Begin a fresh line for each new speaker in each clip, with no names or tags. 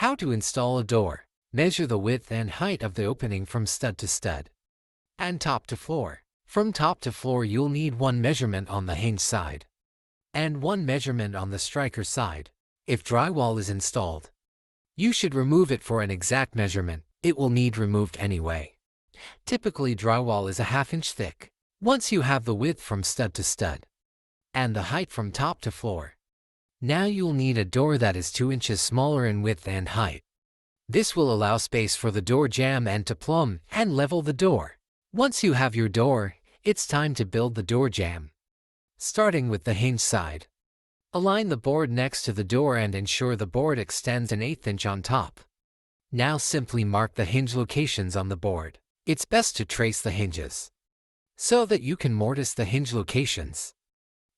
How to install a door. Measure the width and height of the opening from stud to stud and top to floor. From top to floor you'll need one measurement on the hinge side and one measurement on the striker side. If drywall is installed, you should remove it for an exact measurement. It will need removed anyway. Typically drywall is a ½ inch thick. Once you have the width from stud to stud and the height from top to floor, now you'll need a door that is 2 inches smaller in width and height. This will allow space for the door jamb and to plumb and level the door. Once you have your door, it's time to build the door jamb. Starting with the hinge side, align the board next to the door and ensure the board extends an 1/8 inch on top. Now simply mark the hinge locations on the board. It's best to trace the hinges so that you can mortise the hinge locations.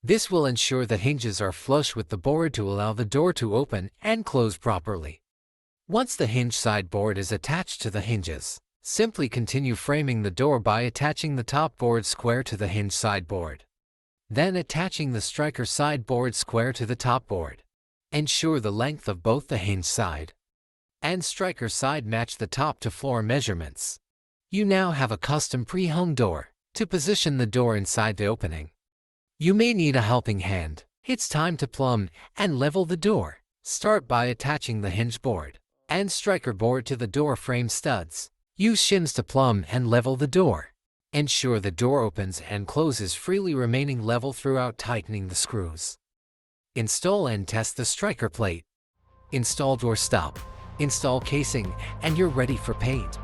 This will ensure the hinges are flush with the board to allow the door to open and close properly. Once the hinge side board is attached to the hinges, simply continue framing the door by attaching the top board square to the hinge side board. Then attaching the striker side board square to the top board. Ensure the length of both the hinge side and striker side match the top to floor measurements. You now have a custom pre-hung door. To position the door inside the opening, you may need a helping hand. It's time to plumb and level the door. Start by attaching the hinge board and striker board to the door frame studs. Use shims to plumb and level the door. Ensure the door opens and closes freely, remaining level throughout, tightening the screws. Install and test the striker plate. Install door stop. Install casing, and you're ready for paint.